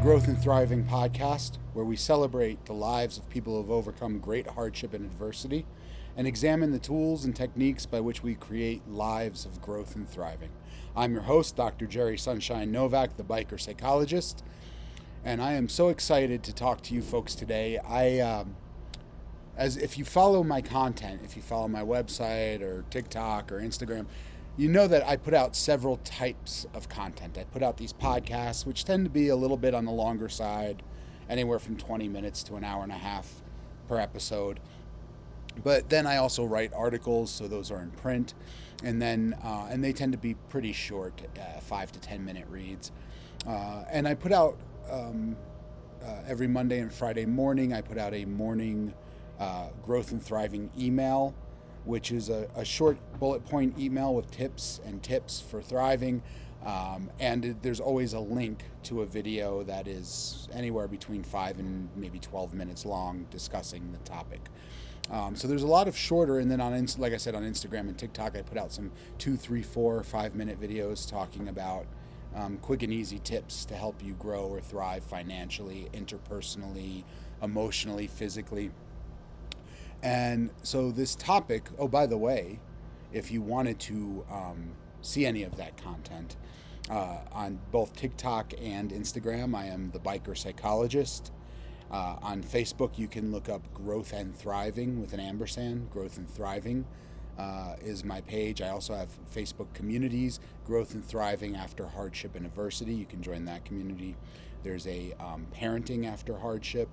Growth and Thriving podcast, where we celebrate the lives of people who have overcome great hardship and adversity and examine the tools and techniques by which we create lives of growth and thriving. I'm your host, Dr. Jerry Sunshine Novak, the biker psychologist, and I am so excited to talk to you folks today. As if you follow my content, if you follow my website or TikTok or Instagram, you know that I put out several types of content. I put out these podcasts, which tend to be a little bit on the longer side, anywhere from 20 minutes to an hour and a half per episode. But then I also write articles, so those are in print, and then and they tend to be pretty short, 5 to 10 minute reads. And I put out every Monday and Friday morning. I put out a morning Growth and Thriving email, which is a short bullet point email with tips for thriving. And there's always a link to a video that is anywhere between 5 and maybe 12 minutes long discussing the topic. So there's a lot of shorter, and then like I said, on Instagram and TikTok, I put out some 2, 3, 4, 5 minute videos talking about quick and easy tips to help you grow or thrive financially, interpersonally, emotionally, physically. And so this topic, oh, by the way, if you wanted to see any of that content on both TikTok and Instagram, I am the biker psychologist. On Facebook, you can look up Growth and Thriving with an ampersand. Growth and Thriving is my page. I also have Facebook communities, Growth and Thriving After Hardship and Adversity. You can join that community. There's a Parenting After Hardship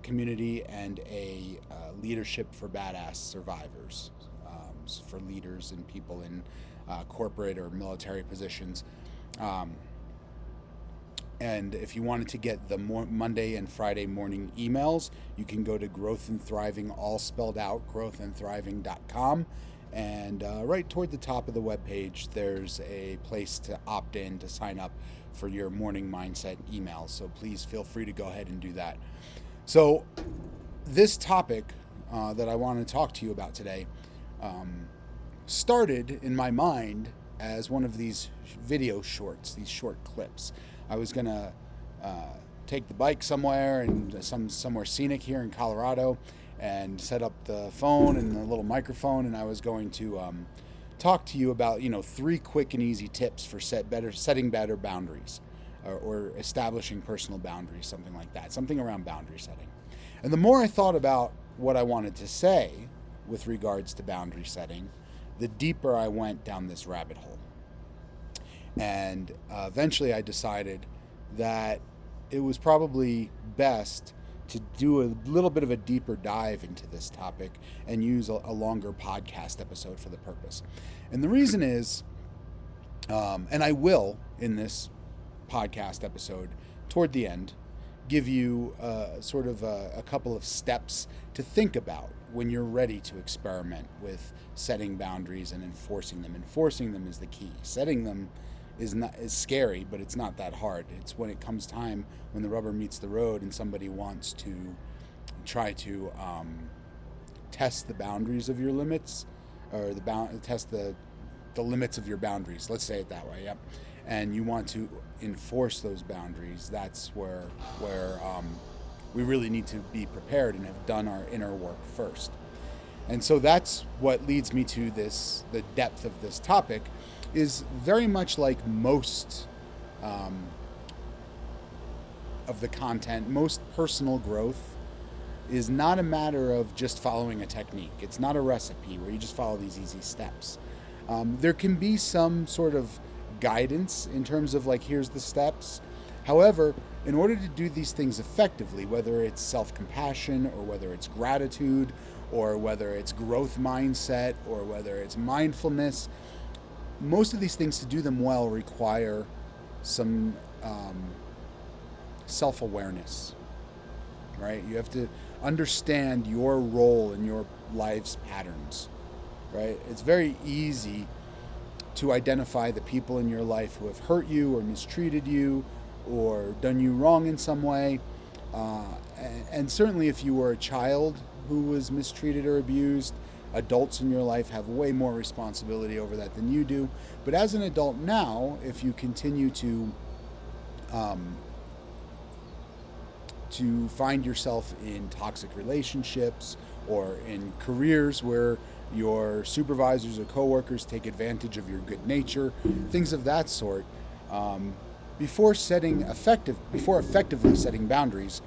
community, and a Leadership for Badass Survivors, for leaders and people in corporate or military positions. And if you wanted to get the Monday and Friday morning emails, you can go to Growth and Thriving, all spelled out, growthandthriving.com. And right toward the top of the webpage, there's a place to opt in to sign up for your morning mindset emails. So please feel free to go ahead and do that. So this topic that I want to talk to you about today started in my mind as one of these video shorts, these short clips. I was going to take the bike somewhere, and somewhere scenic here in Colorado, and set up the phone and the little microphone, and I was going to talk to you about 3 quick and easy tips for setting better boundaries. Or establishing personal boundaries, something like that, something around boundary setting. And the more I thought about what I wanted to say with regards to boundary setting, the deeper I went down this rabbit hole. And eventually I decided that it was probably best to do a little bit of a deeper dive into this topic and use a longer podcast episode for the purpose. And the reason is, and I will, in this podcast episode toward the end, give you sort of a couple of steps to think about when you're ready to experiment with setting boundaries and enforcing them. Enforcing them is the key. Setting them is scary, but it's not that hard. It's when it comes time, when the rubber meets the road and somebody wants to try to test the boundaries of your limits, or test the limits of your boundaries. Let's say it that way. Yep. And you want to enforce those boundaries. That's where we really need to be prepared and have done our inner work first. And so that's what leads me to the depth of this topic is very much like most of the content. Most personal growth is not a matter of just following a technique. It's not a recipe where you just follow these easy steps. There can be some sort of guidance in terms of here's the steps. However, in order to do these things effectively, whether it's self-compassion or whether it's gratitude or whether it's growth mindset or whether it's mindfulness, most of these things, to do them well, require some self-awareness, right? You have to understand your role in your life's patterns, right? It's very easy to identify the people in your life who have hurt you or mistreated you or done you wrong in some way. And certainly if you were a child who was mistreated or abused, adults in your life have way more responsibility over that than you do. But as an adult now, if you continue to find yourself in toxic relationships or in careers where your supervisors or coworkers take advantage of your good nature, things of that sort, before effectively setting boundaries,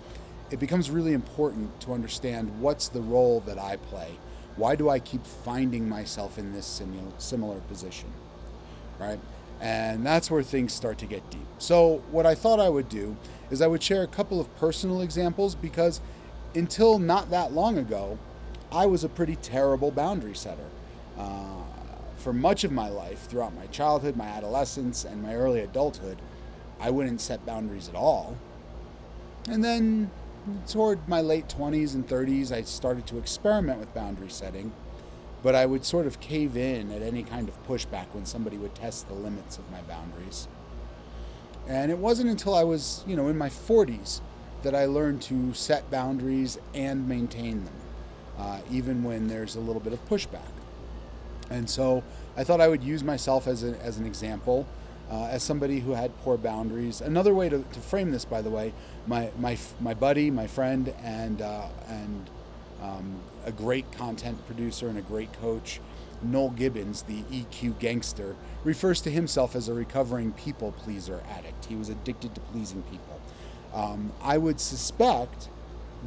it becomes really important to understand what's the role that I play. Why do I keep finding myself in this similar position, right? And that's where things start to get deep. So what I thought I would do is I would share a couple of personal examples, because until not that long ago, I was a pretty terrible boundary setter. For much of my life, throughout my childhood, my adolescence, and my early adulthood, I wouldn't set boundaries at all. And then toward my late 20s and 30s, I started to experiment with boundary setting, but I would sort of cave in at any kind of pushback when somebody would test the limits of my boundaries. And it wasn't until I was, in my 40s that I learned to set boundaries and maintain them, even when there's a little bit of pushback. And so I thought I would use myself as an example, as somebody who had poor boundaries. Another way to frame this, by the way, my buddy, my friend, and a great content producer and a great coach, Noel Gibbons, the EQ gangster, refers to himself as a recovering people pleaser addict. He was addicted to pleasing people. I would suspect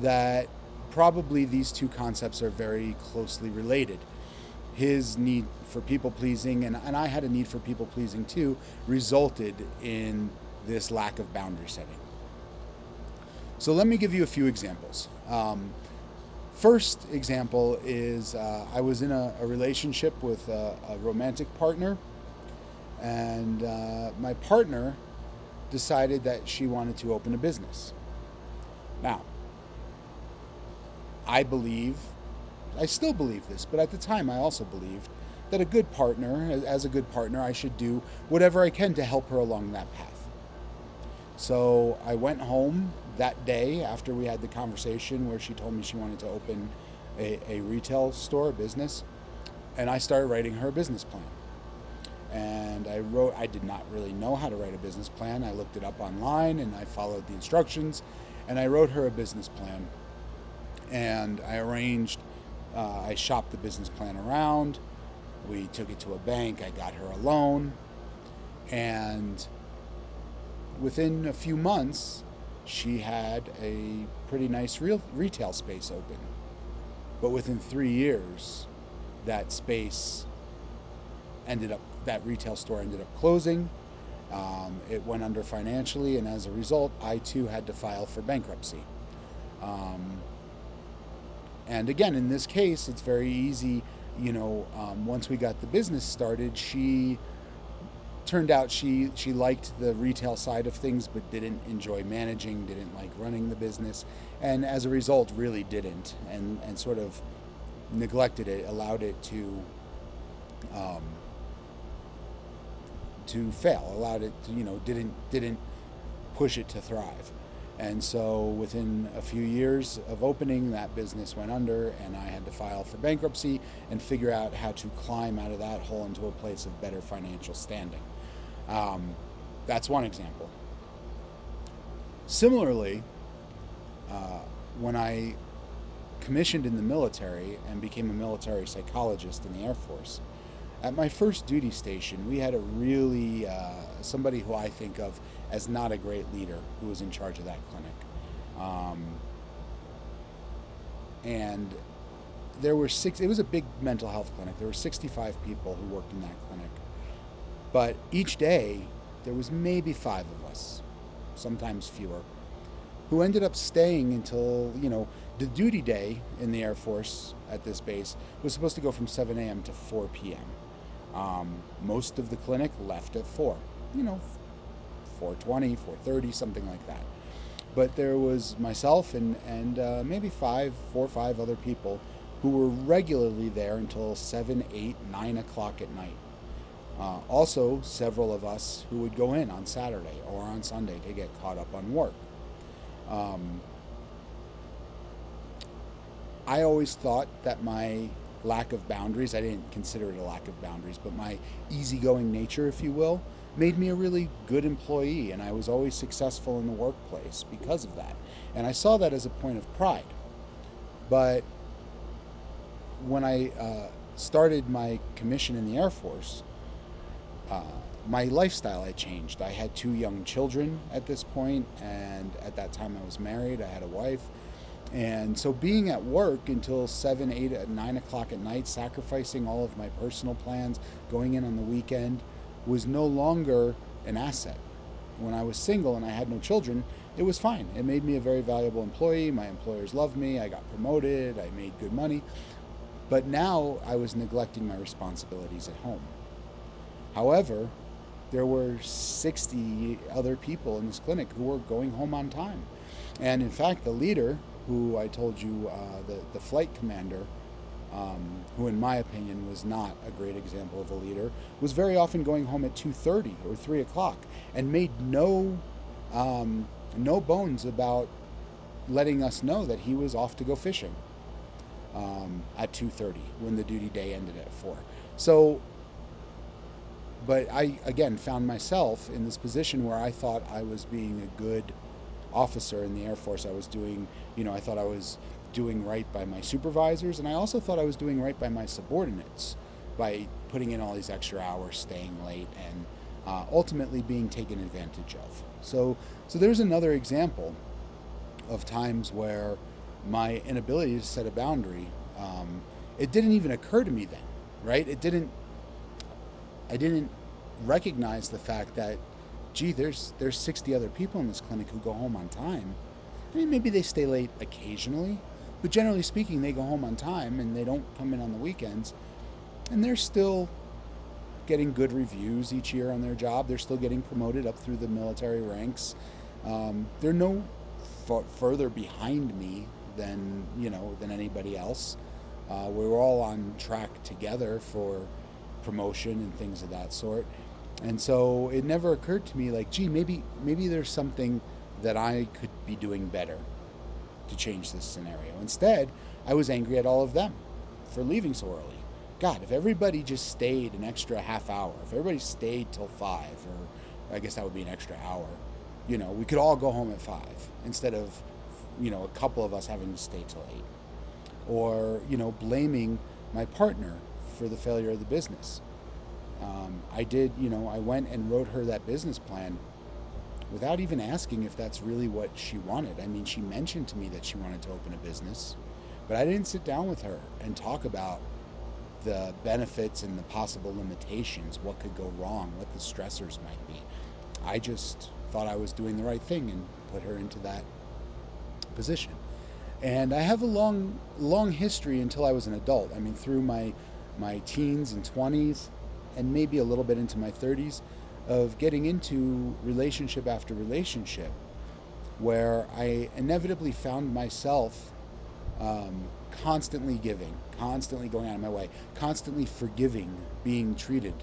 that probably these two concepts are very closely related. His need for people pleasing, and I had a need for people pleasing too, resulted in this lack of boundary setting. So let me give you a few examples. First example is I was in a relationship with a romantic partner, and my partner decided that she wanted to open a business. Now, I still believe this, but at the time I also believed that as a good partner, I should do whatever I can to help her along that path. So I went home that day after we had the conversation where she told me she wanted to open a retail store, a business, and I started writing her a business plan. And I did not really know how to write a business plan. I looked it up online and I followed the instructions, and I wrote her a business plan. And I shopped the business plan around. We took it to a bank. I got her a loan. And within a few months, she had a pretty nice retail space open. But within 3 years, that retail store ended up closing. It went under financially, and as a result, I too had to file for bankruptcy. And again, in this case, it's very easy, once we got the business started, turned out she liked the retail side of things, but didn't enjoy managing, didn't like running the business, and as a result, really didn't, and sort of neglected it, allowed it to fail, allowed it to, didn't push it to thrive. And so within a few years of opening, that business went under, and I had to file for bankruptcy and figure out how to climb out of that hole into a place of better financial standing. That's one example. Similarly, when I commissioned in the military and became a military psychologist in the Air Force, at my first duty station, we had a really, somebody who I think of as not a great leader who was in charge of that clinic. And there were it was a big mental health clinic. There were 65 people who worked in that clinic. But each day, there was maybe 5 of us, sometimes fewer, who ended up staying until, the duty day in the Air Force at this base was supposed to go from 7 a.m. to 4 p.m. Most of the clinic left at 4, 4:20, 4:30, something like that. But there was myself and maybe 4 or 5 other people who were regularly there until 7, 8, 9 o'clock at night. Also, several of us who would go in on Saturday or on Sunday to get caught up on work. I always thought that my lack of boundaries, I didn't consider it a lack of boundaries, but my easygoing nature, if you will, made me a really good employee, and I was always successful in the workplace because of that. And I saw that as a point of pride. But when I started my commission in the Air Force, my lifestyle had changed. I had 2 young children at this point, and at that time I was married. I had a wife. And so being at work until 7, 8, 9 o'clock at night, sacrificing all of my personal plans, going in on the weekend, was no longer an asset. When I was single and I had no children, it was fine. It made me a very valuable employee. My employers loved me. I got promoted. I made good money. But now I was neglecting my responsibilities at home. However, there were 60 other people in this clinic who were going home on time. And in fact, the leader, who I told you, the flight commander, who in my opinion was not a great example of a leader, was very often going home at 2:30 or 3 o'clock and made no bones about letting us know that he was off to go fishing at 2:30 when the duty day ended at 4. So, but I, again, found myself in this position where I thought I was being a good officer in the Air Force. I was doing, I thought I was doing right by my supervisors, and I also thought I was doing right by my subordinates by putting in all these extra hours, staying late, and ultimately being taken advantage of. So there's another example of times where my inability to set a boundary, it didn't even occur to me then, right? I didn't recognize the fact that, gee, there's 60 other people in this clinic who go home on time. I mean, maybe they stay late occasionally, but generally speaking, they go home on time and they don't come in on the weekends. And they're still getting good reviews each year on their job. They're still getting promoted up through the military ranks. They're no further behind me than anybody else. We were all on track together for promotion and things of that sort. And so it never occurred to me like, gee, maybe there's something that I could be doing better to change this scenario. Instead, I was angry at all of them for leaving so early. God, if everybody just stayed an extra half hour, if everybody stayed till 5, or I guess that would be an extra hour, we could all go home at 5 instead of, a couple of us having to stay till 8. Or, blaming my partner for the failure of the business. I went and wrote her that business plan without even asking if that's really what she wanted. I mean, she mentioned to me that she wanted to open a business, but I didn't sit down with her and talk about the benefits and the possible limitations, what could go wrong, what the stressors might be. I just thought I was doing the right thing and put her into that position. And I have a long history until I was an adult. I mean, through my teens and 20s, and maybe a little bit into my 30s, of getting into relationship after relationship, where I inevitably found myself constantly giving, constantly going out of my way, constantly forgiving, being treated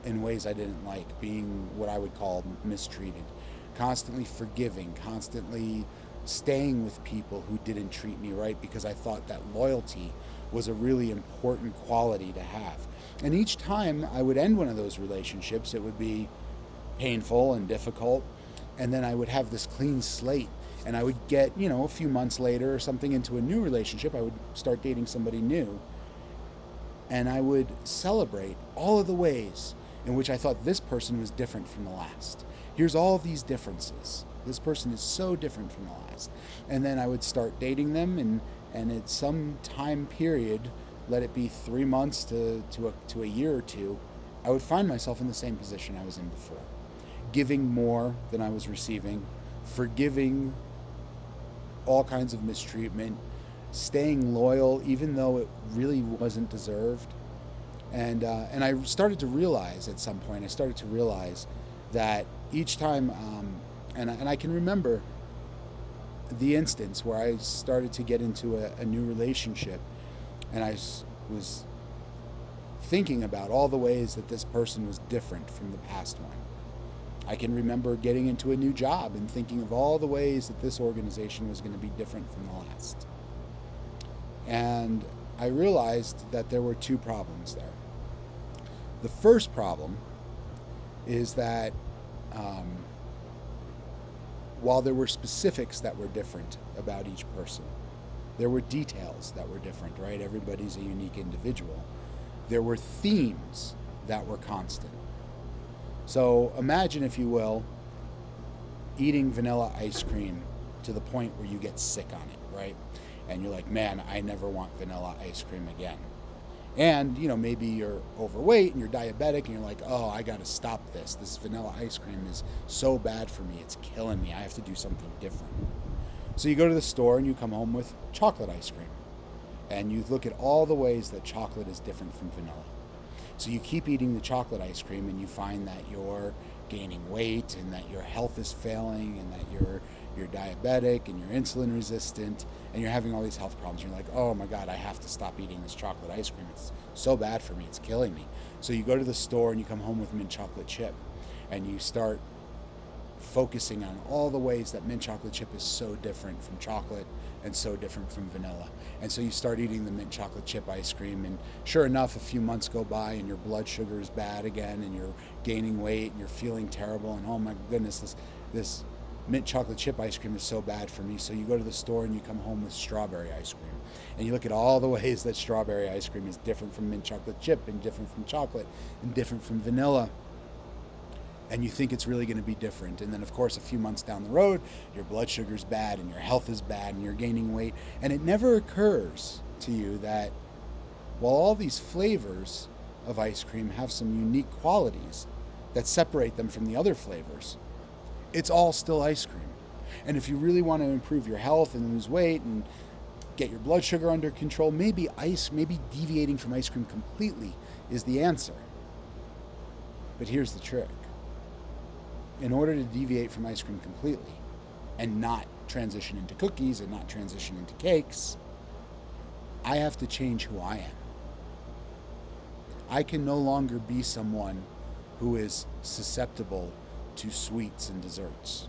in ways I didn't like, being what I would call mistreated, constantly forgiving, constantly staying with people who didn't treat me right because I thought that loyalty was a really important quality to have. And each time I would end one of those relationships, it would be painful and difficult, and then I would have this clean slate, and I would get, a few months later or something into a new relationship, I would start dating somebody new, and I would celebrate all of the ways in which I thought this person was different from the last. Here's all of these differences. This person is so different from the last. And then I would start dating them, and at some time period, let it be 3 months to a year or two, I would find myself in the same position I was in before. Giving more than I was receiving, forgiving all kinds of mistreatment, staying loyal even though it really wasn't deserved. And I started to realize at some point, that each time, and I can remember the instance where I started to get into a new relationship, and was thinking about all the ways that this person was different from the past one. I can remember getting into a new job and thinking of all the ways that this organization was going to be different from the last. And I realized that there were two problems there. The first problem is that while there were specifics that were different about each person, there were details that were different, right? Everybody's a unique individual. There were themes that were constant. So imagine, if you will, eating vanilla ice cream to the point where you get sick on it, right? And you're like, man, I never want vanilla ice cream again. And, maybe you're overweight and you're diabetic and you're like, oh, I got to stop this. This vanilla ice cream is so bad for me. It's killing me. I have to do something different. So you go to the store and you come home with chocolate ice cream. And you look at all the ways that chocolate is different from vanilla. So you keep eating the chocolate ice cream and you find that you're gaining weight and that your health is failing and that you're diabetic and you're insulin resistant and you're having all these health problems. You're like, oh my God, I have to stop eating this chocolate ice cream. It's so bad for me. It's killing me. So you go to the store and you come home with mint chocolate chip and you start focusing on all the ways that mint chocolate chip is so different from chocolate and so different from vanilla. And so you start eating the mint chocolate chip ice cream, and sure enough, a few months go by and your blood sugar is bad again and you're gaining weight and you're feeling terrible, and oh my goodness, this mint chocolate chip ice cream is so bad for me. So you go to the store and you come home with strawberry ice cream, and you look at all the ways that strawberry ice cream is different from mint chocolate chip and different from chocolate and different from vanilla. And you think it's really going to be different. And then, of course, a few months down the road, your blood sugar's bad and your health is bad and you're gaining weight. And it never occurs to you that while all these flavors of ice cream have some unique qualities that separate them from the other flavors, it's all still ice cream. And if you really want to improve your health and lose weight and get your blood sugar under control, maybe deviating from ice cream completely is the answer. But here's the trick. In order to deviate from ice cream completely and not transition into cookies and not transition into cakes, I have to change who I am. I can no longer be someone who is susceptible to sweets and desserts.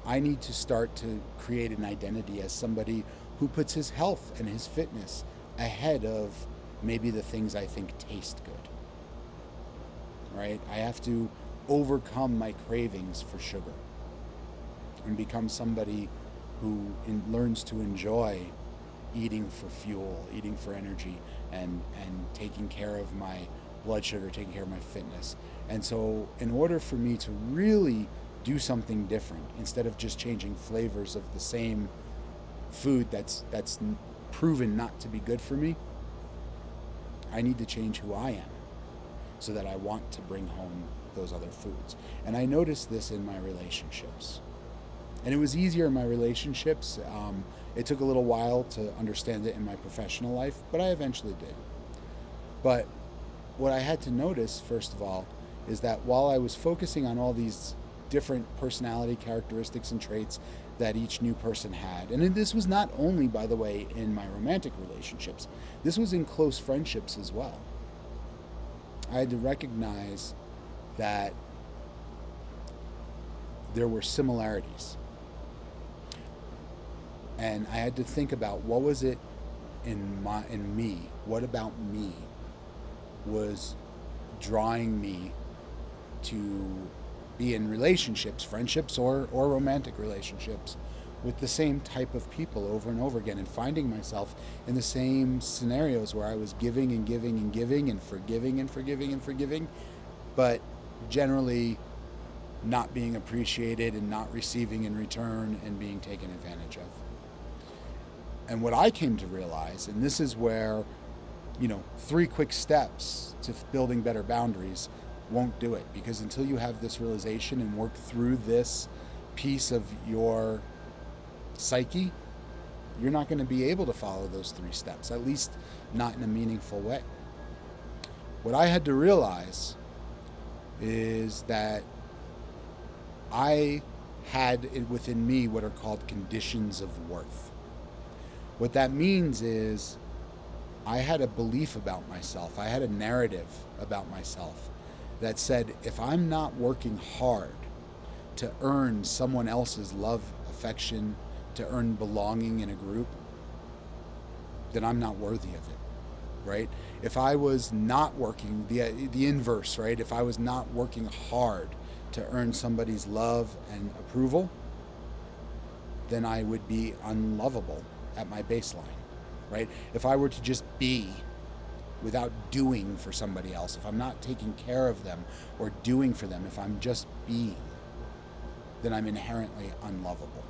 I need to start to create an identity as somebody who puts his health and his fitness ahead of maybe the things I think taste good. Right? I have to overcome my cravings for sugar and become somebody who learns to enjoy eating for fuel, eating for energy, and taking care of my blood sugar, taking care of my fitness. And so in order for me to really do something different, instead of just changing flavors of the same food that's proven not to be good for me, I need to change who I am so that I want to bring home those other foods. And I noticed this in my relationships. And it was easier in my relationships. It took a little while to understand it in my professional life, but I eventually did. But what I had to notice, first of all, is that while I was focusing on all these different personality characteristics and traits that each new person had, and this was not only, by the way, in my romantic relationships, this was in close friendships as well. I had to recognize that there were similarities. And I had to think about what was it in me, what about me was drawing me to be in relationships, friendships or romantic relationships, with the same type of people over and over again, and finding myself in the same scenarios where I was giving and giving and giving and forgiving and forgiving and forgiving, but generally not being appreciated and not receiving in return and being taken advantage of. And what I came to realize, and this is where, 3 quick steps to building better boundaries won't do it, because until you have this realization and work through this piece of your psyche, you're not going to be able to follow those 3 steps, at least not in a meaningful way. What I had to realize is that I had it within me what are called conditions of worth. What that means is I had a belief about myself. I had a narrative about myself that said, if I'm not working hard to earn someone else's love, affection, to earn belonging in a group, then I'm not worthy of it, right? If I was not working, the inverse, right? If I was not working hard to earn somebody's love and approval, then I would be unlovable at my baseline, right? If I were to just be without doing for somebody else, if I'm not taking care of them or doing for them, if I'm just being, then I'm inherently unlovable.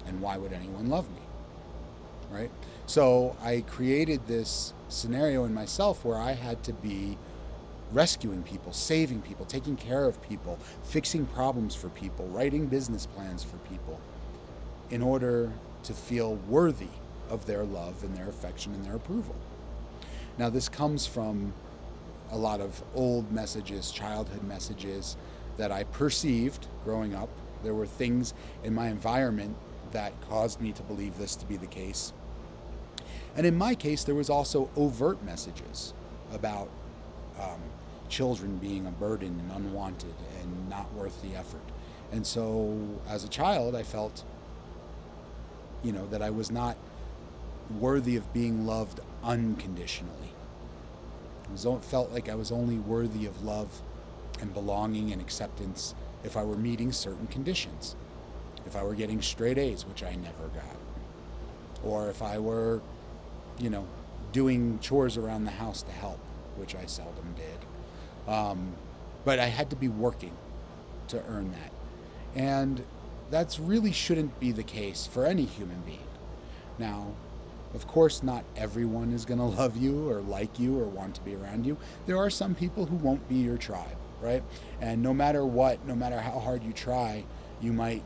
And why would anyone love me, right? So I created this scenario in myself where I had to be rescuing people, saving people, taking care of people, fixing problems for people, writing business plans for people in order to feel worthy of their love and their affection and their approval. Now, this comes from a lot of old messages, childhood messages that I perceived growing up. There were things in my environment that caused me to believe this to be the case. And in my case, there was also overt messages about children being a burden and unwanted and not worth the effort. And so as a child, I felt, that I was not worthy of being loved unconditionally. It felt like I was only worthy of love and belonging and acceptance if I were meeting certain conditions. If I were getting straight A's, which I never got. Or if I were, doing chores around the house to help, which I seldom did. But I had to be working to earn that. And that's really shouldn't be the case for any human being. Now, of course, not everyone is going to love you or like you or want to be around you. There are some people who won't be your tribe, right? And no matter what, no matter how hard you try, you might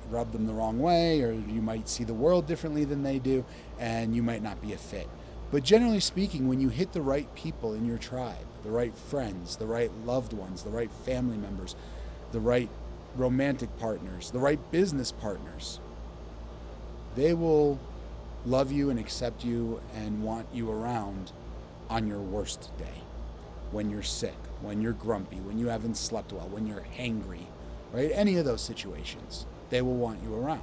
rub them the wrong way, or you might see the world differently than they do, and you might not be a fit. But generally speaking, when you hit the right people in your tribe, the right friends, the right loved ones, the right family members, the right romantic partners, the right business partners, they will love you and accept you and want you around on your worst day, when you're sick, when you're grumpy, when you haven't slept well, when you're angry, right? Any of those situations, they will want you around.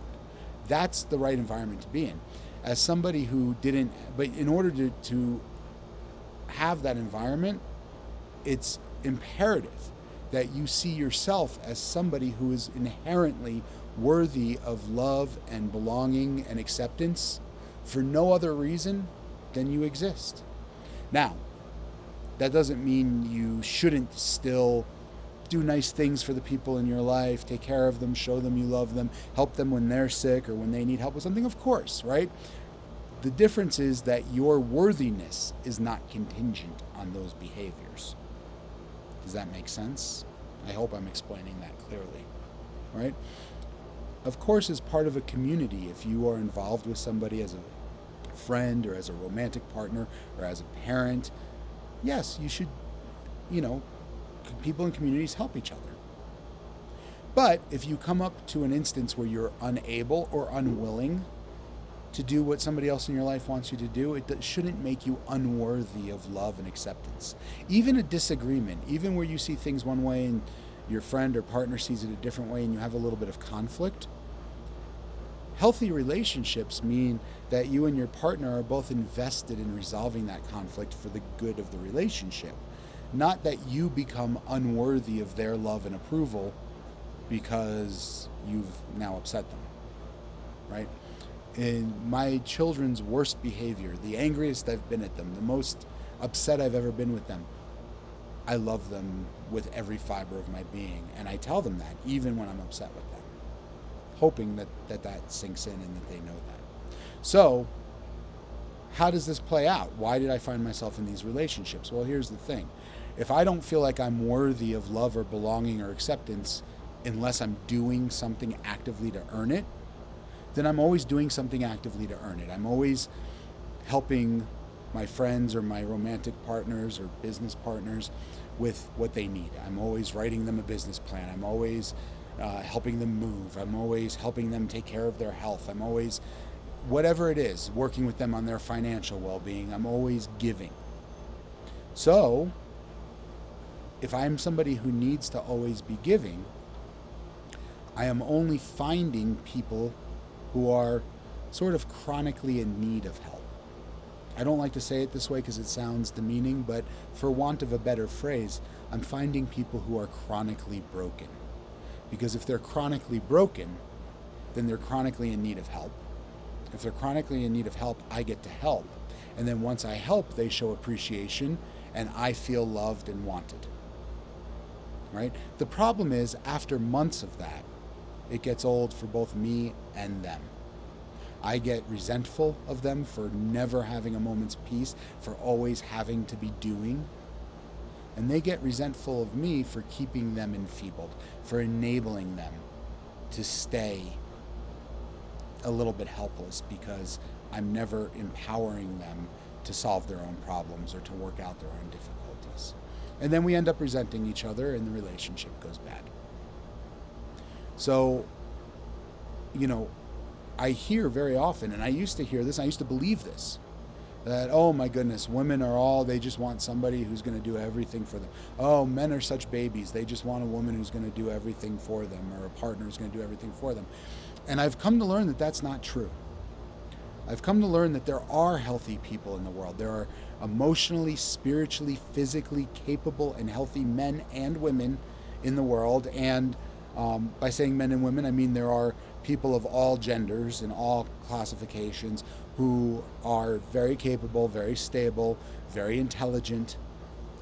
That's the right environment to be in. As somebody who didn't, but in order to have that environment, it's imperative that you see yourself as somebody who is inherently worthy of love and belonging and acceptance for no other reason than you exist. Now, that doesn't mean you shouldn't still do nice things for the people in your life, take care of them, show them you love them, help them when they're sick or when they need help with something, of course, right? The difference is that your worthiness is not contingent on those behaviors. Does that make sense? I hope I'm explaining that clearly, right? Of course, as part of a community, if you are involved with somebody as a friend or as a romantic partner or as a parent, yes, you should, people in communities help each other. But if you come up to an instance where you're unable or unwilling to do what somebody else in your life wants you to do, it shouldn't make you unworthy of love and acceptance. Even a disagreement, even where you see things one way and your friend or partner sees it a different way and you have a little bit of conflict, healthy relationships mean that you and your partner are both invested in resolving that conflict for the good of the relationship. Not that you become unworthy of their love and approval because you've now upset them, right? In my children's worst behavior, the angriest I've been at them, the most upset I've ever been with them, I love them with every fiber of my being. And I tell them that even when I'm upset with them, hoping that sinks in and that they know that. So how does this play out? Why did I find myself in these relationships? Well, here's the thing. If I don't feel like I'm worthy of love or belonging or acceptance unless I'm doing something actively to earn it, then I'm always doing something actively to earn it. I'm always helping my friends or my romantic partners or business partners with what they need. I'm always writing them a business plan. I'm always helping them move. I'm always helping them take care of their health. I'm always, whatever it is, working with them on their financial well-being. I'm always giving. So, if I'm somebody who needs to always be giving, I am only finding people who are sort of chronically in need of help. I don't like to say it this way because it sounds demeaning, but for want of a better phrase, I'm finding people who are chronically broken. Because if they're chronically broken, then they're chronically in need of help. If they're chronically in need of help, I get to help. And then once I help, they show appreciation, and I feel loved and wanted. Right? The problem is, after months of that, it gets old for both me and them. I get resentful of them for never having a moment's peace, for always having to be doing. And they get resentful of me for keeping them enfeebled, for enabling them to stay a little bit helpless because I'm never empowering them to solve their own problems or to work out their own difficulties. And then we end up resenting each other and the relationship goes bad. So, I hear very often, and I used to hear this, I used to believe this, that, oh my goodness, women are all, they just want somebody who's going to do everything for them. Oh, men are such babies. They just want a woman who's going to do everything for them, or a partner who's going to do everything for them. And I've come to learn that that's not true. I've come to learn that there are healthy people in the world. There are emotionally, spiritually, physically capable and healthy men and women in the world. And by saying men and women, I mean there are people of all genders and all classifications who are very capable, very stable, very intelligent,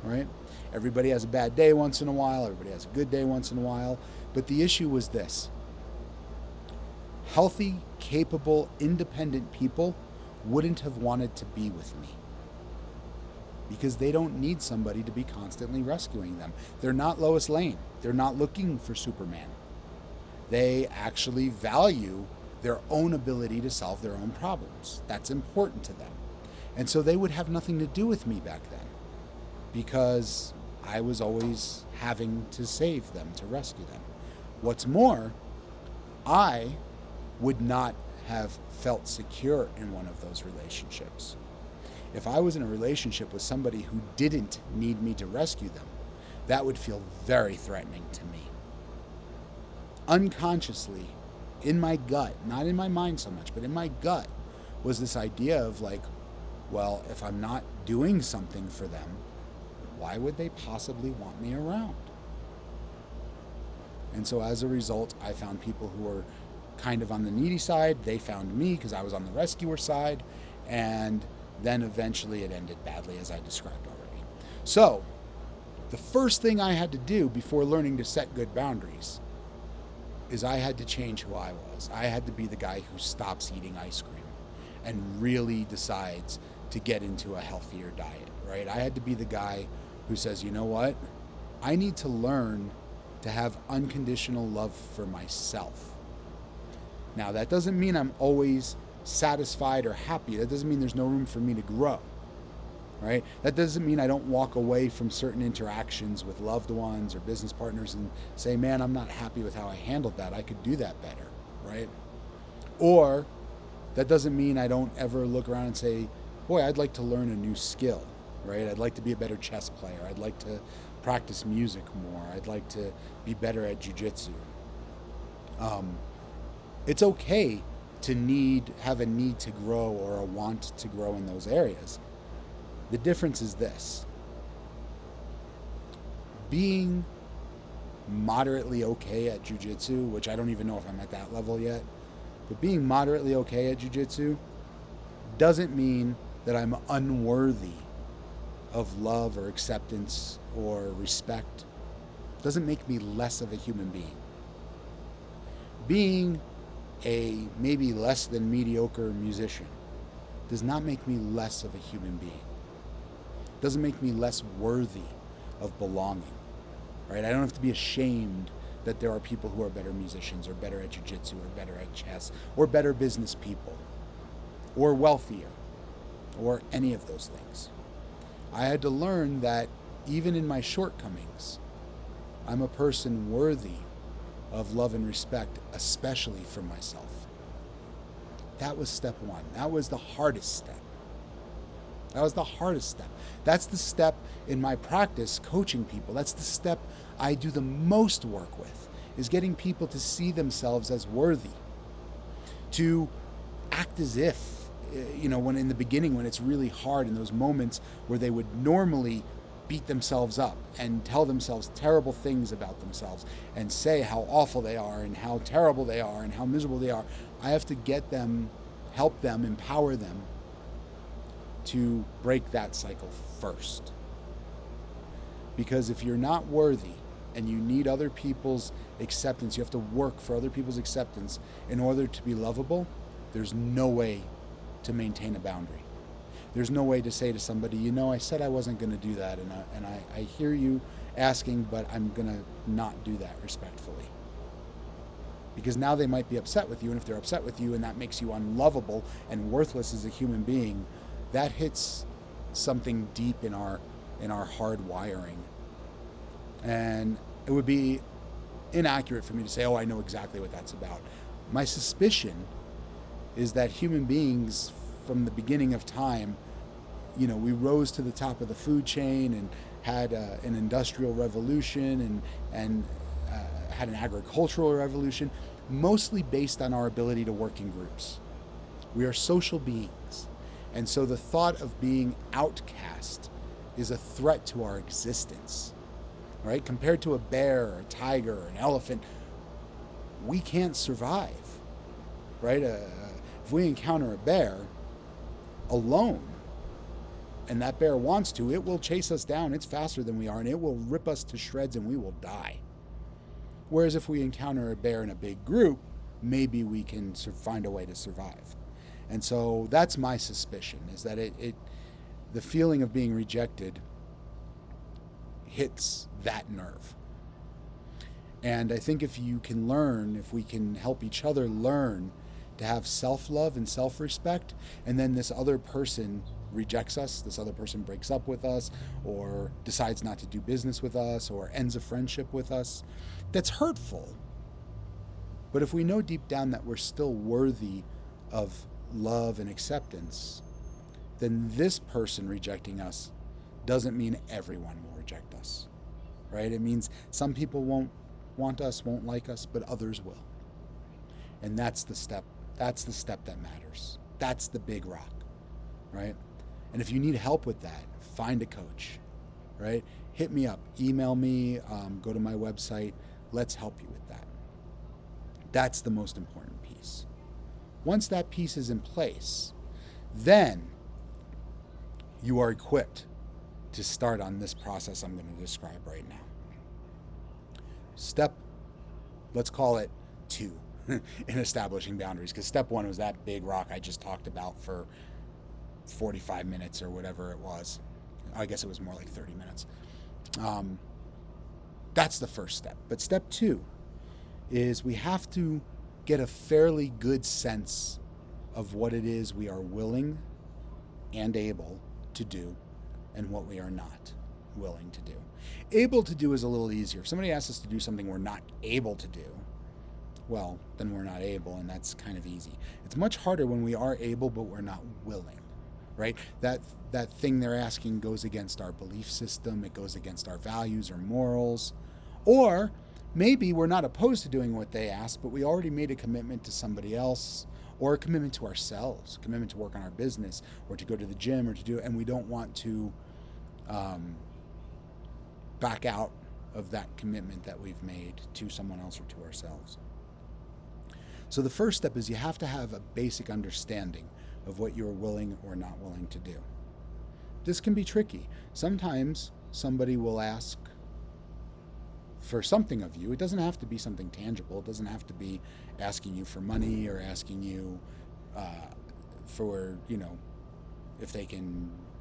right? Everybody has a bad day once in a while. Everybody has a good day once in a while. But the issue was this. Healthy, capable, independent people wouldn't have wanted to be with me because they don't need somebody to be constantly rescuing them. They're not Lois Lane. They're not looking for Superman. They actually value their own ability to solve their own problems. That's important to them. And so they would have nothing to do with me back then because I was always having to save them, to rescue them. What's more, I would not have felt secure in one of those relationships. If I was in a relationship with somebody who didn't need me to rescue them, that would feel very threatening to me. Unconsciously, in my gut, not in my mind so much, but in my gut, was this idea of like, well, if I'm not doing something for them, why would they possibly want me around? And so as a result, I found people who were kind of on the needy side. They found me because I was on the rescuer side. And then eventually it ended badly, as I described already. So the first thing I had to do before learning to set good boundaries is I had to change who I was. I had to be the guy who stops eating ice cream and really decides to get into a healthier diet, right? I had to be the guy who says, you know what? I need to learn to have unconditional love for myself. Now, that doesn't mean I'm always satisfied or happy. That doesn't mean there's no room for me to grow, right? That doesn't mean I don't walk away from certain interactions with loved ones or business partners and say, man, I'm not happy with how I handled that. I could do that better, right? Or that doesn't mean I don't ever look around and say, boy, I'd like to learn a new skill, right? I'd like to be a better chess player. I'd like to practice music more. I'd like to be better at jiu-jitsu. It's okay to have a need to grow or a want to grow in those areas. The difference is this. Being moderately okay at jiu-jitsu, which I don't even know if I'm at that level yet, but being moderately okay at jiu-jitsu doesn't mean that I'm unworthy of love or acceptance or respect. It doesn't make me less of a human being. Being a maybe less than mediocre musician does not make me less of a human being. It doesn't make me less worthy of belonging, right? I don't have to be ashamed that there are people who are better musicians or better at jiu-jitsu or better at chess or better business people or wealthier or any of those things. I had to learn that even in my shortcomings, I'm a person worthy of love and respect, especially for myself. That was step one. That was the hardest step. That was the hardest step. That's the step in my practice coaching people. That's the step I do the most work with, is getting people to see themselves as worthy, to act as if, when in the beginning, when it's really hard, in those moments where they would normally beat themselves up and tell themselves terrible things about themselves and say how awful they are and how terrible they are and how miserable they are, I have to get them, help them, empower them to break that cycle first. Because if you're not worthy and you need other people's acceptance, you have to work for other people's acceptance in order to be lovable, there's no way to maintain a boundary. There's no way to say to somebody, I said I wasn't going to do that, and I hear you asking, but I'm going to not do that respectfully. Because now they might be upset with you, and if they're upset with you and that makes you unlovable and worthless as a human being, that hits something deep in our hard wiring. And it would be inaccurate for me to say, I know exactly what that's about. My suspicion is that human beings, from the beginning of time, we rose to the top of the food chain and had an industrial revolution and had an agricultural revolution, mostly based on our ability to work in groups. We are social beings. And so the thought of being outcast is a threat to our existence, right? Compared to a bear or a tiger or an elephant, we can't survive, right? If we encounter a bear alone, and that bear wants to, it will chase us down. It's faster than we are, and it will rip us to shreds, and we will die. Whereas if we encounter a bear in a big group, maybe we can find a way to survive. And so that's my suspicion, is that the feeling of being rejected hits that nerve. And I think if we can help each other learn to have self-love and self-respect, and then this other person rejects us, this other person breaks up with us, or decides not to do business with us, or ends a friendship with us, that's hurtful. But if we know deep down that we're still worthy of love and acceptance, then this person rejecting us doesn't mean everyone will reject us, right? It means some people won't want us, won't like us, but others will. And that's the step. That's the step that matters. That's the big rock, right? And if you need help with that, find a coach, right? Hit me up, email me, go to my website. Let's help you with that. That's the most important piece. Once that piece is in place, then you are equipped to start on this process I'm going to describe right now. Let's call it 2 in establishing boundaries, because step 1 was that big rock I just talked about for 45 minutes or whatever it was. I guess it was more like 30 minutes. That's the first step. But step 2 is we have to get a fairly good sense of what it is we are willing and able to do and what we are not willing to do. Able to do is a little easier. If somebody asks us to do something we're not able to do, well, then we're not able, and that's kind of easy. It's much harder when we are able but we're not willing, right? That thing they're asking goes against our belief system, it goes against our values or morals, or maybe we're not opposed to doing what they ask, but we already made a commitment to somebody else, or a commitment to ourselves, a commitment to work on our business, or to go to the gym, or to do, and we don't want to back out of that commitment that we've made to someone else or to ourselves. So the first step is you have to have a basic understanding of what you're willing or not willing to do. This can be tricky. Sometimes somebody will ask for something of you. It doesn't have to be something tangible. It doesn't have to be asking you for money or asking you for,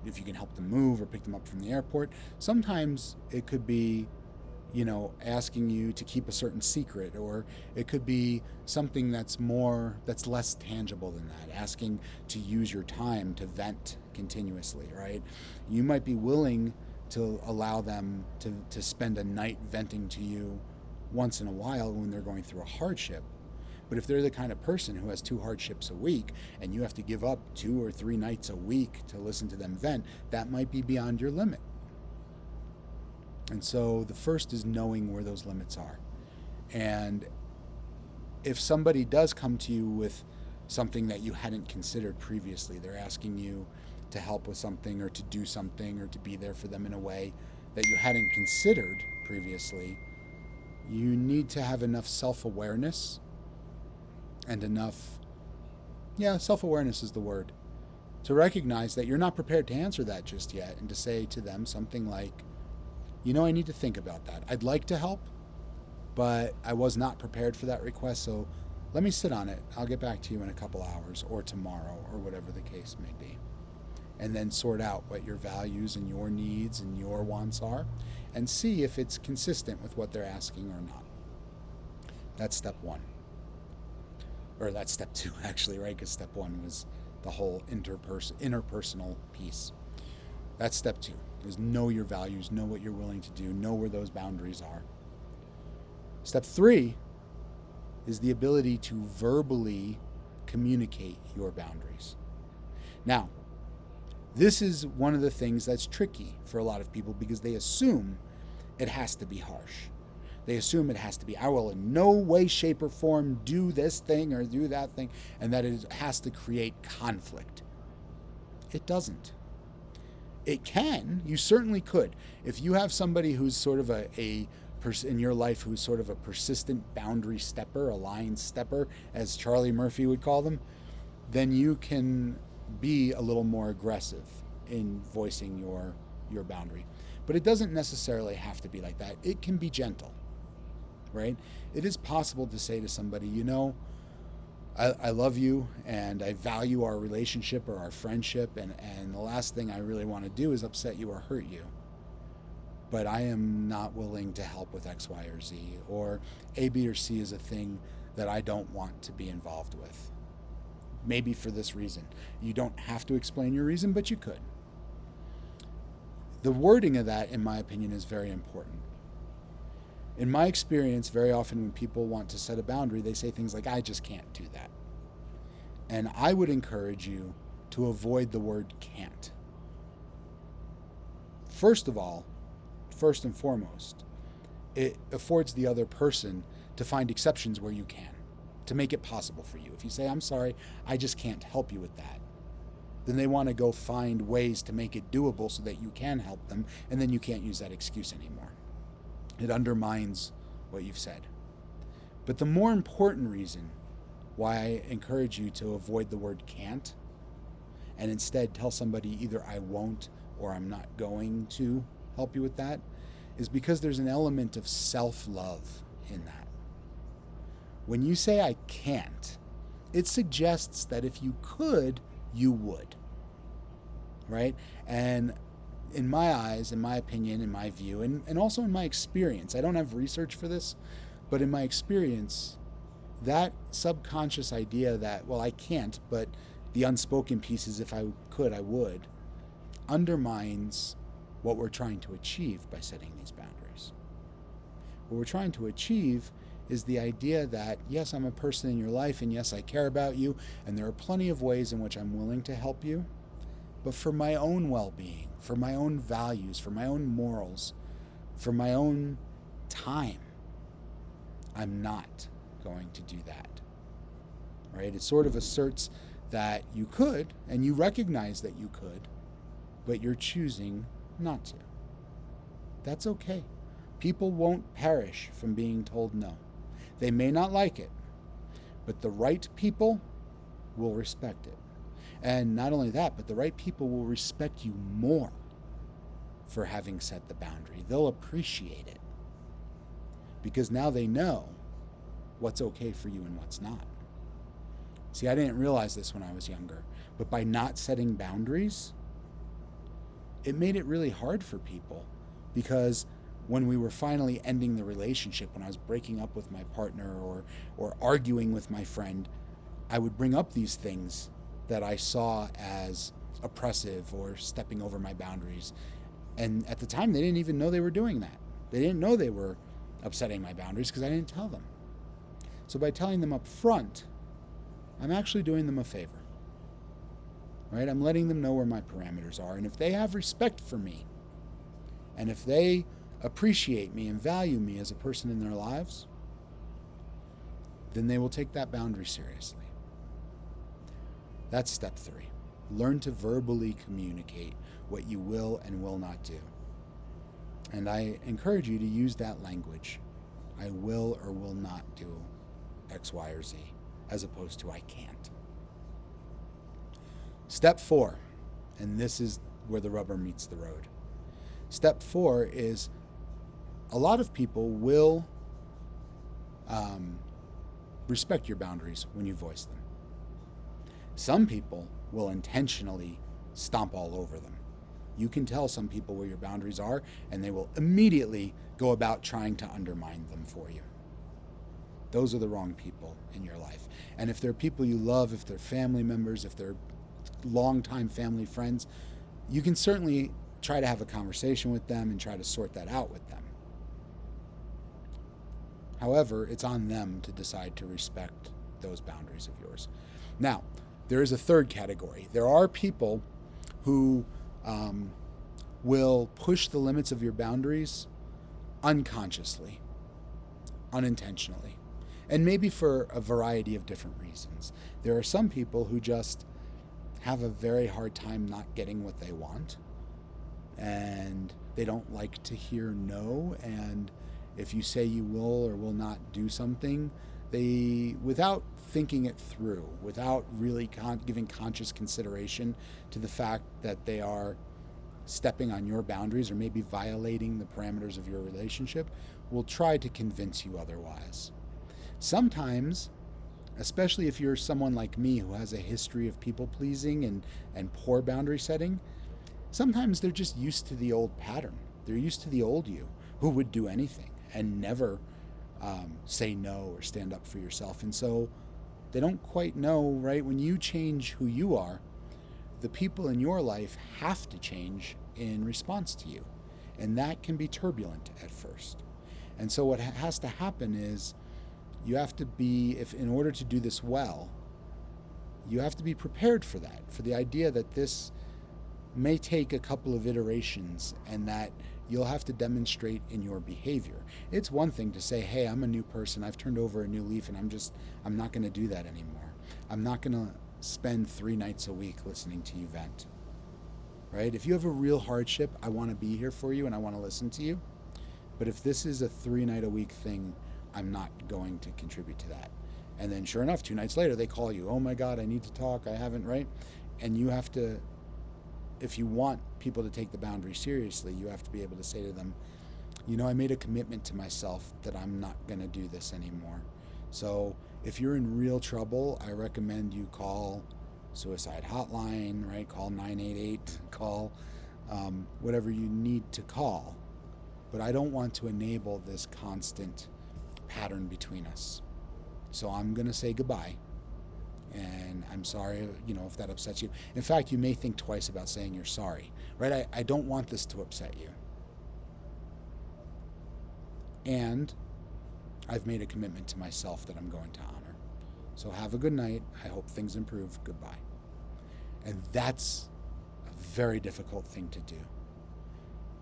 if you can help them move or pick them up from the airport. Sometimes it could be, asking you to keep a certain secret, or it could be something that's less tangible than that, asking to use your time to vent continuously, right? You might be willing to allow them to spend a night venting to you once in a while when they're going through a hardship. But if they're the kind of person who has 2 hardships a week and you have to give up 2 or 3 nights a week to listen to them vent, that might be beyond your limit. And so the first is knowing where those limits are. And if somebody does come to you with something that you hadn't considered previously, they're asking you to help with something or to do something or to be there for them in a way that you hadn't considered previously, you need to have enough self-awareness and enough, self-awareness is the word, to recognize that you're not prepared to answer that just yet, and to say to them something like, I need to think about that. I'd like to help, but I was not prepared for that request, so let me sit on it. I'll get back to you in a couple hours or tomorrow or whatever the case may be. And then sort out what your values and your needs and your wants are and see if it's consistent with what they're asking or not. That's step 1. Or that's step 2, actually, right? Because step 1 was the whole interpersonal piece. That's step 2, is know your values, know what you're willing to do, know where those boundaries are. Step 3 is the ability to verbally communicate your boundaries. Now, this is one of the things that's tricky for a lot of people because they assume it has to be harsh. They assume it has to be, I will in no way, shape, or form do this thing or do that thing, and that it has to create conflict. It doesn't. It can. You certainly could. If you have somebody who's sort of in your life who's sort of a persistent boundary stepper, a line stepper, as Charlie Murphy would call them, then you can be a little more aggressive in voicing your boundary. But it doesn't necessarily have to be like that. It can be gentle, right? It is possible to say to somebody, I love you and I value our relationship or our friendship, and the last thing I really want to do is upset you or hurt you. But I am not willing to help with X, Y, or Z, or A, B, or C is a thing that I don't want to be involved with. Maybe for this reason. You don't have to explain your reason, but you could. The wording of that, in my opinion, is very important. In my experience, very often when people want to set a boundary, they say things like, I just can't do that. And I would encourage you to avoid the word can't. First and foremost, it affords the other person to find exceptions where you can, to make it possible for you. If you say, I'm sorry, I just can't help you with that, then they want to go find ways to make it doable so that you can help them, and then you can't use that excuse anymore. It undermines what you've said. But the more important reason why I encourage you to avoid the word can't, and instead tell somebody either I won't or I'm not going to help you with that, is because there's an element of self-love in that. When you say I can't, it suggests that if you could, you would, right? And in my eyes, in my opinion, in my view, and also in my experience, I don't have research for this, but in my experience, that subconscious idea that, well, I can't, but the unspoken piece is if I could, I would, undermines what we're trying to achieve by setting these boundaries. What we're trying to achieve is the idea that, yes, I'm a person in your life, and yes, I care about you, and there are plenty of ways in which I'm willing to help you, but for my own well-being, for my own values, for my own morals, for my own time, I'm not going to do that, right? It sort of asserts that you could, and you recognize that you could, but you're choosing not to. That's okay. People won't perish from being told no. They may not like it, but the right people will respect it. And not only that, but the right people will respect you more for having set the boundary. They'll appreciate it because now they know what's okay for you and what's not. See, I didn't realize this when I was younger, but by not setting boundaries, it made it really hard for people, because when we were finally ending the relationship, when I was breaking up with my partner or arguing with my friend, I would bring up these things that I saw as oppressive or stepping over my boundaries. And at the time, they didn't even know they were doing that. They didn't know they were upsetting my boundaries because I didn't tell them. So by telling them up front, I'm actually doing them a favor. Right? I'm letting them know where my parameters are. And if they have respect for me, and if they appreciate me and value me as a person in their lives, then they will take that boundary seriously. That's step 3. Learn to verbally communicate what you will and will not do. And I encourage you to use that language. I will or will not do X, Y, or Z, as opposed to I can't. Step 4, and this is where the rubber meets the road. Step 4 is a lot of people will respect your boundaries when you voice them. Some people will intentionally stomp all over them. You can tell some people where your boundaries are, and they will immediately go about trying to undermine them for you. Those are the wrong people in your life. And if they're people you love, if they're family members, if they're longtime family friends, you can certainly try to have a conversation with them and try to sort that out with them. However, it's on them to decide to respect those boundaries of yours. Now, there is a third category. There are people who will push the limits of your boundaries unconsciously, unintentionally, and maybe for a variety of different reasons. There are some people who just have a very hard time not getting what they want, and they don't like to hear no, and if you say you will or will not do something, they, without thinking it through, without really giving conscious consideration to the fact that they are stepping on your boundaries or maybe violating the parameters of your relationship, will try to convince you otherwise. Sometimes, especially if you're someone like me who has a history of people pleasing and poor boundary setting, sometimes they're just used to the old pattern. They're used to the old you who would do anything and never say no or stand up for yourself. And so they don't quite know, right? When you change who you are, the people in your life have to change in response to you. And that can be turbulent at first. And so what has to happen is you have to be, if in order to do this well, you have to be prepared for that, for the idea that this may take a couple of iterations and that you'll have to demonstrate in your behavior. It's one thing to say, hey, I'm a new person, I've turned over a new leaf, and I'm not going to do that anymore. I'm not going to spend 3 nights a week listening to you vent. Right? If you have a real hardship, I want to be here for you and I want to listen to you. But if this is a 3-night-a-week thing, I'm not going to contribute to that. And then sure enough, 2 nights later, they call you, oh my God, I need to talk, I haven't, right? And you have to, if you want people to take the boundary seriously, you have to be able to say to them, you know, I made a commitment to myself that I'm not going to do this anymore. So if you're in real trouble, I recommend you call suicide hotline, right? Call 988, call whatever you need to call. But I don't want to enable this constant pattern between us. So I'm going to say goodbye. And I'm sorry, you know, if that upsets you. In fact, you may think twice about saying you're sorry, right? I don't want this to upset you. And I've made a commitment to myself that I'm going to honor. So have a good night. I hope things improve. Goodbye. And that's a very difficult thing to do.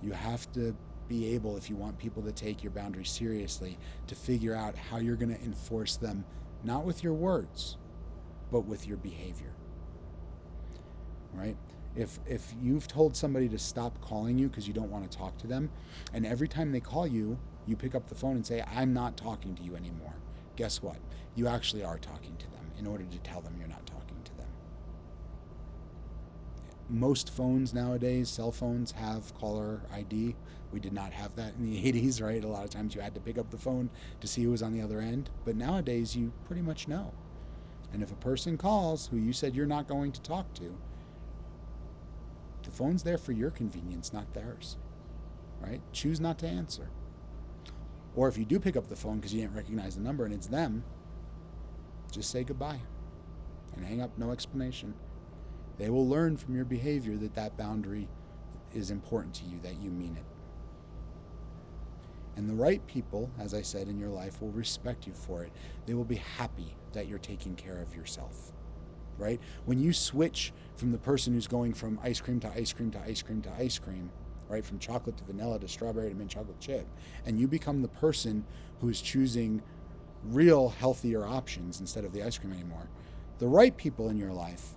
You have to be able, if you want people to take your boundaries seriously, to figure out how you're going to enforce them, not with your words, but with your behavior. Right? If you've told somebody to stop calling you because you don't want to talk to them, and every time they call you, you pick up the phone and say, I'm not talking to you anymore. Guess what? You actually are talking to them in order to tell them you're not talking to them. Most phones nowadays, cell phones, have caller ID. We did not have that in the 80s, right? A lot of times you had to pick up the phone to see who was on the other end. But nowadays, you pretty much know. And if a person calls who you said you're not going to talk to, the phone's there for your convenience, not theirs, right? Choose not to answer. Or if you do pick up the phone because you didn't recognize the number and it's them, just say goodbye and hang up, no explanation. They will learn from your behavior that that boundary is important to you, that you mean it. And the right people, as I said, in your life will respect you for it. They will be happy that you're taking care of yourself, right? When you switch from the person who's going from ice cream to ice cream to ice cream to ice cream, right, from chocolate to vanilla to strawberry to mint chocolate chip, and you become the person who's choosing real healthier options instead of the ice cream anymore, the right people in your life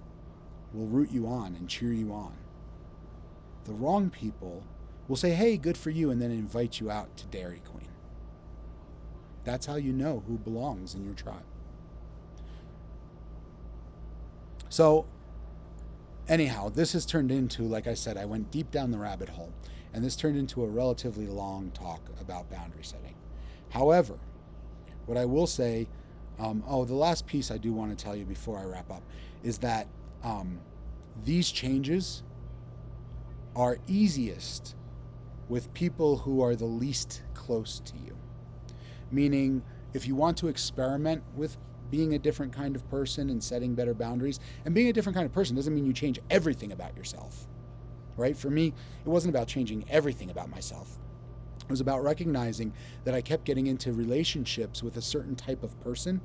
will root you on and cheer you on. The wrong people will say, hey, good for you, and then invite you out to Dairy Queen. That's how you know who belongs in your tribe. So anyhow, this has turned into, like I said, I went deep down the rabbit hole, and this turned into a relatively long talk about boundary setting. However, what I will say, the last piece I do want to tell you before I wrap up is that these changes are easiest with people who are the least close to you. Meaning, if you want to experiment with being a different kind of person and setting better boundaries, and being a different kind of person doesn't mean you change everything about yourself, right? For me, it wasn't about changing everything about myself. It was about recognizing that I kept getting into relationships with a certain type of person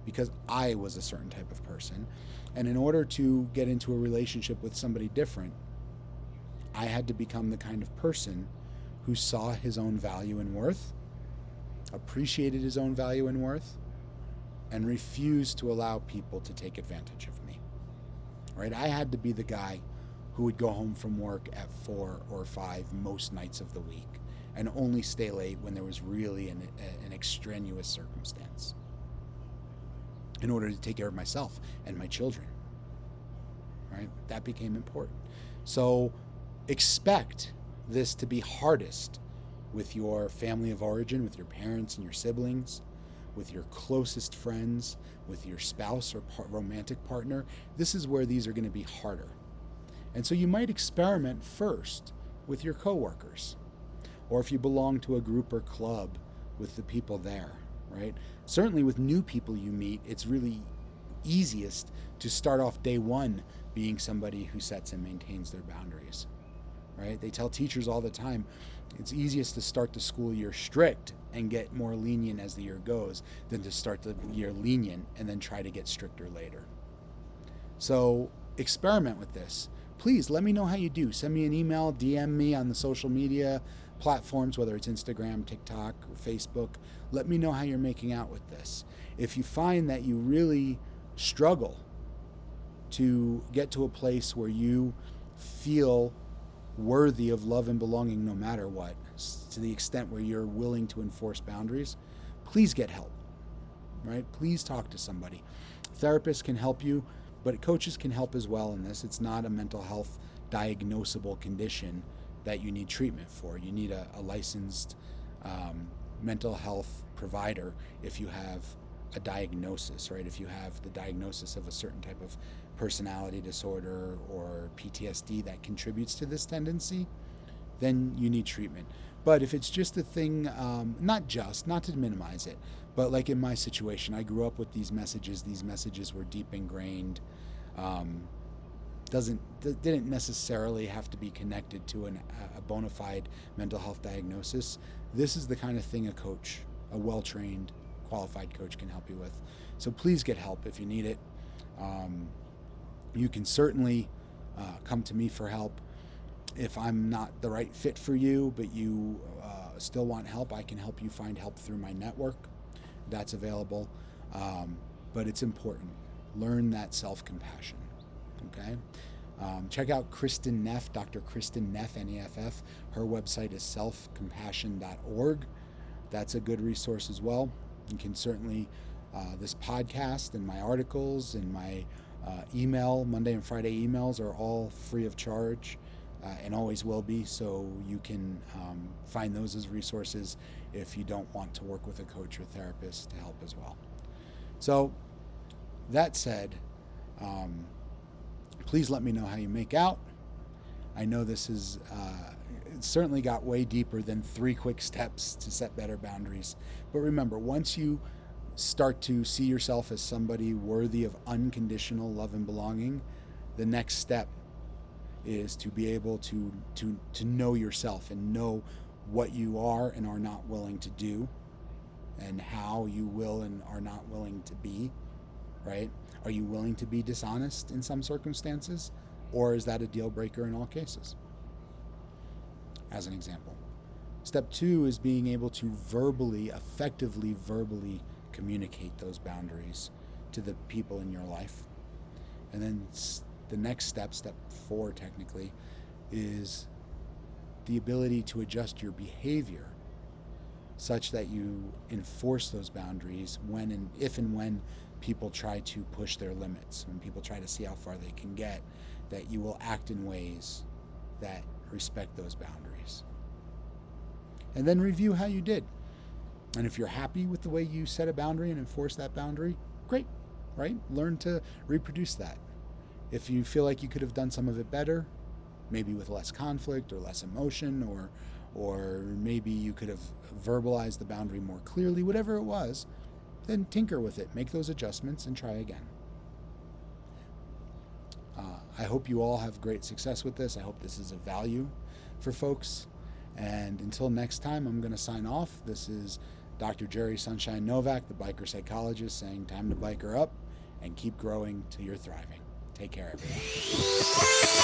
because I was a certain type of person. And in order to get into a relationship with somebody different, I had to become the kind of person who saw his own value and worth, appreciated his own value and worth, and refused to allow people to take advantage of me. Right? I had to be the guy who would go home from work at 4 or 5 most nights of the week and only stay late when there was really an extraneous circumstance in order to take care of myself and my children. Right? That became important. So expect this to be hardest with your family of origin, with your parents and your siblings, with your closest friends, with your spouse or romantic partner. This is where these are going to be harder. And so you might experiment first with your coworkers, or if you belong to a group or club, with the people there, right? Certainly with new people you meet, it's really easiest to start off day one being somebody who sets and maintains their boundaries, right? They tell teachers all the time, it's easiest to start the school year strict and get more lenient as the year goes than to start the year lenient and then try to get stricter later. So experiment with this. Please let me know how you do. Send me an email, DM me on the social media platforms, whether it's Instagram, TikTok, or Facebook. Let me know how you're making out with this. If you find that you really struggle to get to a place where you feel worthy of love and belonging no matter what, to the extent where you're willing to enforce boundaries, please get help, right? Please talk to somebody. Therapists can help you, but coaches can help as well in this. It's not a mental health diagnosable condition that you need treatment for. You need a licensed mental health provider if you have a diagnosis, right? If you have the diagnosis of a certain type of personality disorder or PTSD that contributes to this tendency, then you need treatment. But if it's just a thing, not to minimize it, but like in my situation, I grew up with these messages were deep ingrained, didn't necessarily have to be connected to a bona fide mental health diagnosis. This is the kind of thing a well-trained, qualified coach can help you with. So please get help if you need it. You can certainly come to me for help. If I'm not the right fit for you, but you still want help, I can help you find help through my network. That's available. But it's important. Learn that self-compassion. Okay? Check out Kristin Neff, Dr. Kristin Neff, N-E-F-F. Her website is selfcompassion.org. That's a good resource as well. You can certainly, this podcast and my articles and my email, Monday and Friday emails are all free of charge and always will be. So you can find those as resources if you don't want to work with a coach or therapist to help as well. So that said, please let me know how you make out. I know this is it certainly got way deeper than 3 quick steps to set better boundaries. But remember, once you start to see yourself as somebody worthy of unconditional love and belonging, the next step is to be able to know yourself and know what you are and are not willing to do, and how you will and are not willing to be, right? Are you willing to be dishonest in some circumstances, or is that a deal breaker in all cases? As an example. Step 2 is being able to effectively verbally communicate those boundaries to the people in your life. And then the next step, step 4 technically, is the ability to adjust your behavior such that you enforce those boundaries if and when people try to push their limits, when people try to see how far they can get, that you will act in ways that respect those boundaries. And then review how you did. And if you're happy with the way you set a boundary and enforce that boundary, great, right? Learn to reproduce that. If you feel like you could have done some of it better, maybe with less conflict or less emotion, or maybe you could have verbalized the boundary more clearly, whatever it was, then tinker with it, make those adjustments, and try again. I hope you all have great success with this. I hope this is of value for folks. And until next time, I'm going to sign off. This is Dr. Jerry Sunshine Novak, the biker psychologist, saying time to biker up and keep growing till you're thriving. Take care, everyone.